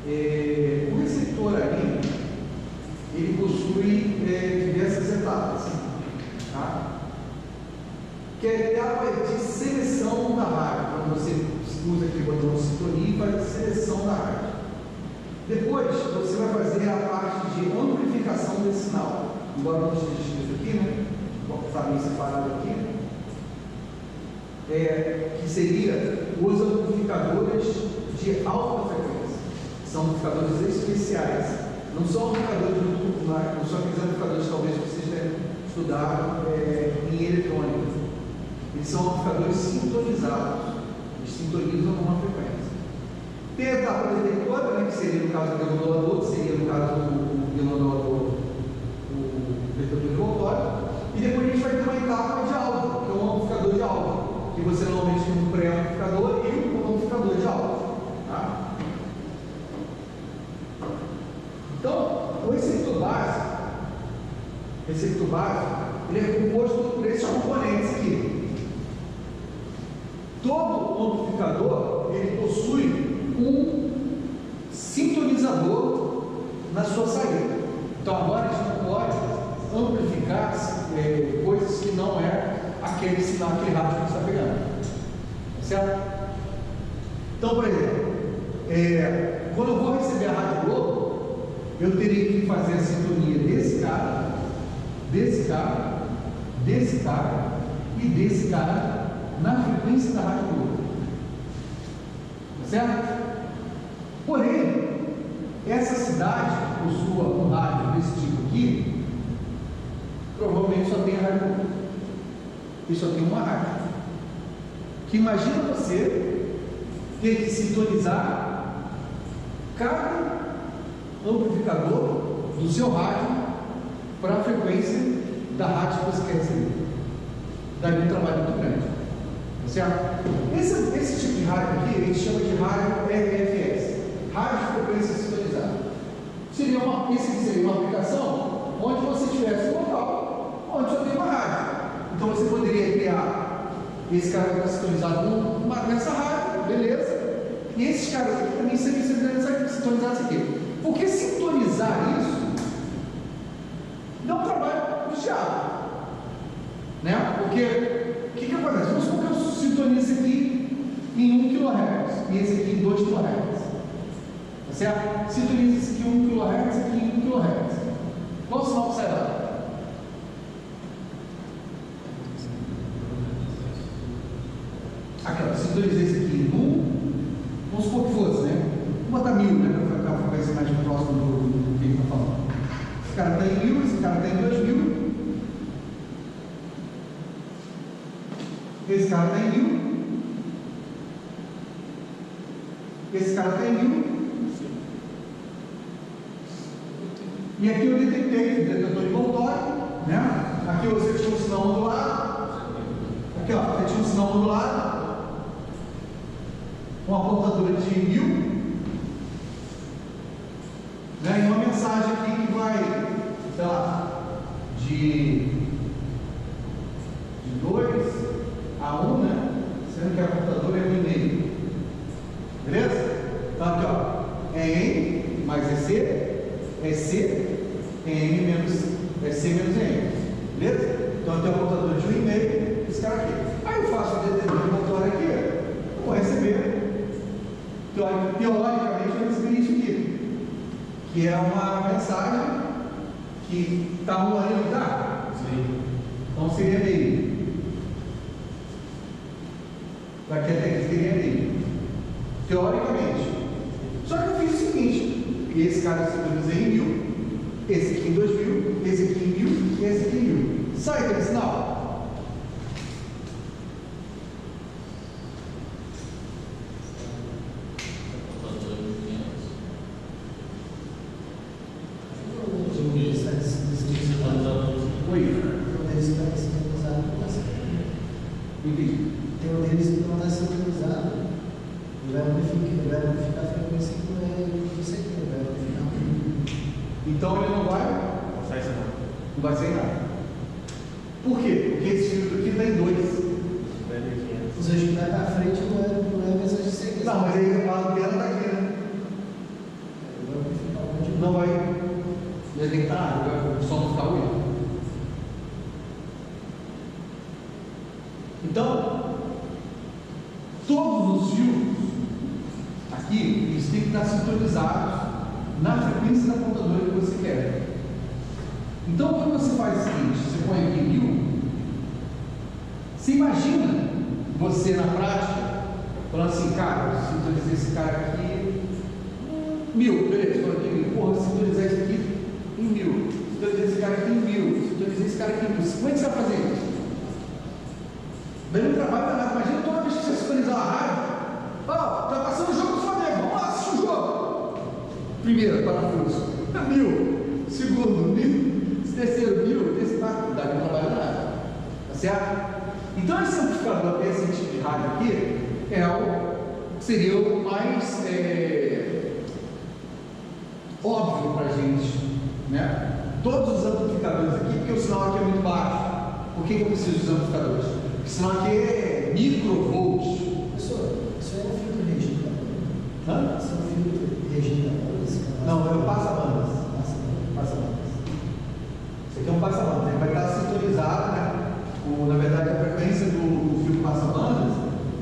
O receptor ali, ele possui diversas etapas, tá? Que é a etapa de seleção da rádio, quando você usa aquele botão de sintonia e faz a seleção da rádio. Depois, você vai fazer a parte de amplificação desse sinal, embora não esteja escrito aqui, né? Está bem separado aqui, que seria os amplificadores de alta frequência. São amplificadores especiais, não são amplificadores não são aqueles amplificadores talvez que vocês tenham estudado em eletrônica. Eles são amplificadores sintonizados, eles sintonizam uma frequência. Tem a etapa detectora, né, que seria no caso do modulador, que seria no caso do modulador, o detector de voltório. E depois a gente vai ter uma etapa de áudio, que é um amplificador de áudio, que você normalmente tem um pré-amplificador e um amplificador de áudio. Tá? Então, o receptor básico, ele é composto por esses componentes aqui. Todo amplificador, ele possui um sintonizador na sua saída. Então, agora a gente não pode amplificar coisas que não é aquele sinal, aquele rádio que está pegando. Certo? Então, por exemplo, quando eu vou receber a Rádio Globo, eu teria que fazer a sintonia desse cara, desse cara, desse cara e desse cara na frequência da Rádio Globo. Certo? Porém, essa cidade que possua um rádio desse tipo aqui, provavelmente só tem a Rádio Globo. E só tem uma rádio. Que imagina você ter que sintonizar cada amplificador do seu rádio para a frequência da rádio que você quer receber. Daria um trabalho muito grande. Tá certo? Esse tipo de rádio aqui, a gente chama de rádio RFS, rádio de frequência sintonizada. Esse aqui seria uma aplicação onde você tivesse um local onde só tem uma rádio. Então você poderia criar esse cara que está sintonizado nessa rádio, beleza? E esses caras aqui também seriam sintonizados aqui. Porque sintonizar isso dá um trabalho do diabo, né? Porque o que acontece? Vamos supor que eu sintonizo aqui em 1 kHz e esse aqui em 2 kHz. Tá certo? Sintoniza esse aqui em 1 kHz e aqui em 1 kHz. Qual o sinal que sai lá? Aqui, ó, sintonizei esse aqui em 1, vamos supor que fosse, né? Vou botar 1000, né? Para ficar a frequência mais próxima do que ele está falando. Esse cara está em 1000, esse cara está em 2000. Esse cara está em 1000. Esse cara está em 1000. E aqui eu detectei o detector de voltório, né? Aqui você tinha um sinal modulado. Aqui, ó, você tinha um sinal modulado. Uma portadora de 1000. Né? E uma mensagem aqui que vai, sei lá, de 2 a 1, né? Sendo que a portadora é 1,5. Beleza? Então aqui, ó, é N mais é C, é N menos é C menos N. Beleza? Então eu tenho a portadora de 1,5, esse cara aqui. Aí eu faço o detector de voltório aqui, eu vou receber. Teoricamente eu recebi isso aqui, que é uma mensagem que está rolando, tá? Sim. Então seria meio. Daqui até aqui seria meio. Teoricamente. Só que eu fiz o seguinte: esse cara eu sintonizei em 1000, esse aqui em 2000, esse aqui em 1000 e esse aqui em 1000. Sai aquele sinal? Então ele não vai sair nada. Por quê? Porque esse filtro aqui está em 2. Ou seja, que vai para frente não é a mensagem de seguida. Não, mas aí a antena está aqui, né? os filtros aqui, eles têm que estar sintonizados na frequência da computadora que você quer. Então, quando você faz o seguinte, você põe aqui 1000, você imagina você na prática falando assim, cara, eu sintonizei esse cara aqui 1000, beleza, falando aqui 1000, porra, sintonizar esse aqui em 1000, sintonizei esse cara aqui em 1000, sintonizei esse cara aqui em 1000. Como é que você vai fazer isso? Daí não trabalha nada. Imagina toda vez que você sintonizar a rádio, tá passando o jogo do Flamengo, vamos lá assistir o jogo. Primeiro, parafuso, 1000, segundo, 1000, terceiro, 1000, esse não dá não trabalha nada, tá certo? Então esse amplificador, esse tipo de rádio aqui, seria o mais óbvio para a gente, né? Todos os amplificadores aqui, porque o sinal aqui é muito baixo. Por que eu preciso dos amplificadores? Porque o sinal aqui é microvolts. Professor, isso é um filtro regido? Hã? Isso é um filtro regido? Não, é o passa-bandas. Passa-bandas. Isso aqui é um passa-bandas. Ele vai estar sintonizado, né? Na verdade, a frequência do filtro passa-bandas,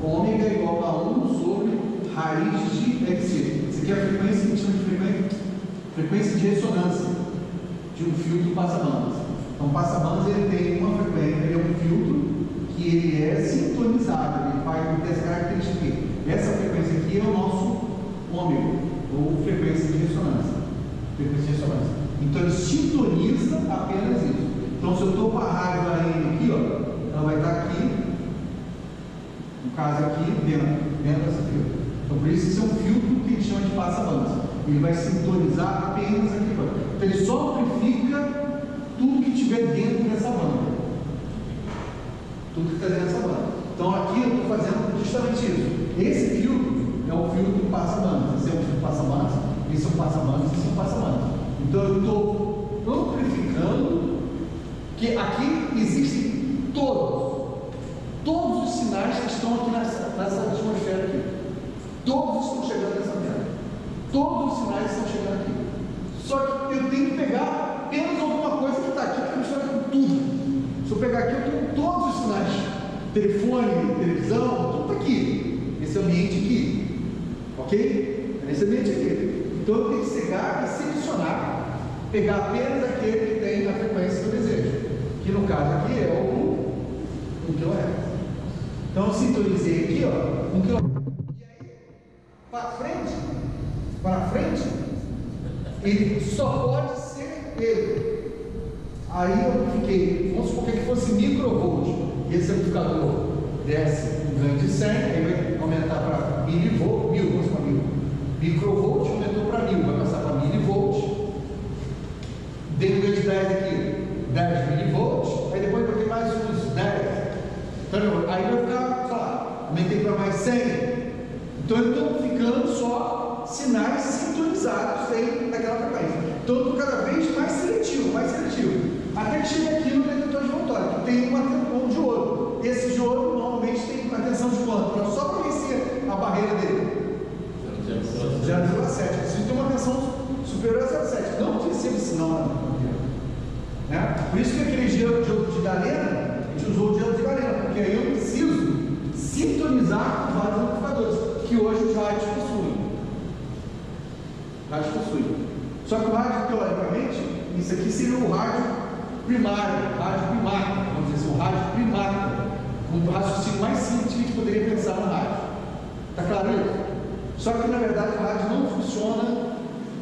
ômega é igual a 1 sobre raiz de XC. Isso aqui é a frequência que a gente chama de frequência de ressonância de um filtro passa-bandas. Então, passa-bandas ele tem uma frequência, ele é um filtro que ele é sintonizado, ele vai ter essa característica aqui. Essa frequência aqui é o nosso ômega, ou frequência de ressonância. Então, ele sintoniza apenas isso. Então, se eu estou com a rádio AM aqui, ela vai estar aqui, no caso aqui, dentro dessa filtro. Então, por isso, esse é um filtro que a gente chama de passa-bandas. Ele vai sintonizar apenas aqui. Então, ele só amplifica tudo que estiver dentro dessa banda. Tudo que está dentro dessa banda. Então, aqui eu estou fazendo justamente isso. Esse filtro é o filtro passa-bandas. Esse é um filtro passa-bandas, esse é um passa-bandas, esse é um passa-bandas. Então, eu estou amplificando. Que aqui existem todos os sinais que estão aqui nessa atmosfera aqui. Todos estão chegando nessa merda. Todos os sinais estão chegando aqui. Só que eu tenho que pegar apenas alguma coisa que está aqui, que mistura com tudo. Se eu pegar aqui, eu tenho todos os sinais. Telefone, televisão, tudo está aqui. Esse ambiente aqui. Ok? É nesse ambiente aqui. Então eu tenho que cegar e selecionar. Pegar apenas aquele que tem a frequência que eu desejo. Que no caso aqui é o 1 kHz. Então eu sintonizei aqui, 1 kHz. E aí, para frente, ele só pode ser ele. Aí eu fiquei, vamos supor que fosse microvolt. E esse amplificador desce um ganho de 100, aí vai aumentar para milivolt, 1000, vamos para 1000. Microvolt aumentou para 1000, vai passar para milivolt. Dei um ganho de 10 aqui, 10 milivolts, aí depois vai ter mais uns 10. Então, aí vai ficar, sei lá, aumentei para mais 100. Então eu estou ficando só sinais sintonizados aí naquela frequência. Então eu estou cada vez mais seletivo. Até que chega aqui no detetor de voltório, que tem um de ouro. Esse de ouro normalmente tem uma tensão de quanto? Só para vencer a barreira dele. 0,7. Preciso ter uma tensão superior a 0,7. Não precisa esse sinal né? Por isso que aquele gelo de galena, a gente usou o gelo de galena, porque aí eu preciso sintonizar com vários amplificadores, que hoje os rádios possuem. Só que o rádio, teoricamente, isso aqui seria o rádio primário, vamos dizer assim, o rádio primário, um raciocínio mais simples que a gente poderia pensar no rádio. Está claro isso? Só que na verdade o rádio não funciona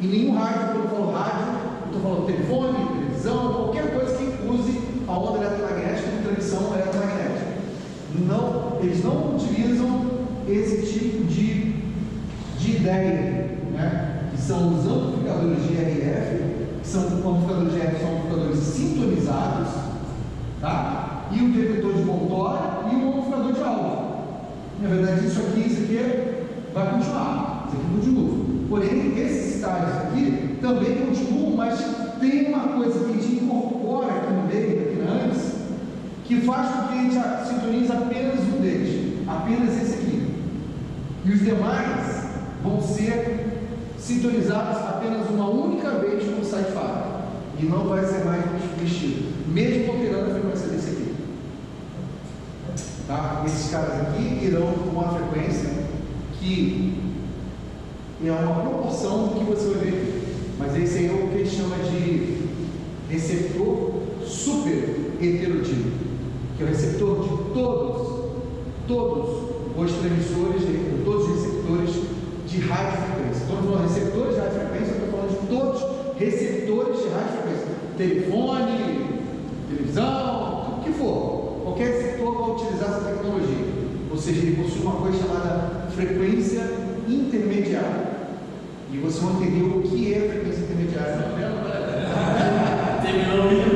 em nenhum rádio. Quando eu falo rádio, eu estou falando telefone, televisão, qualquer coisa que use a onda eletromagnética como transmissão eletromagnética. Não, eles não utilizam esse tipo de ideia, né? Que são os amplificadores de RF, que são amplificadores de RF, são amplificadores sintonizados, tá? E o detetor de voltório e o amplificador de áudio. Na verdade, isso aqui vai continuar. Isso aqui continua. Porém, esses estágios aqui também continuam, mas tem uma coisa que a gente incorpora aqui no meio, aqui antes, que faz com que a gente sintonize apenas um deles, apenas esse aqui. E os demais vão ser sintonizados apenas uma única vez quando sai de fábrica. E não vai ser mais mexido, mesmo alterando a frequência desse aqui. Tá? Esses caras aqui irão com uma frequência que é uma proporção do que você vai ver. Mas esse aí é o que a gente chama de receptor super heterotípico, que é o receptor de todos os transmissores, todos os receptores de radiofrequência. Quando eu falo receptores de radiofrequência, eu estou falando de todos os receptores de radiofrequência. Telefone, televisão, tudo que for. Qualquer receptor vai utilizar essa tecnologia. Ou seja, ele possui uma coisa chamada frequência intermediária. E você vai entender o que é frequência intermediária. Terminou o vídeo.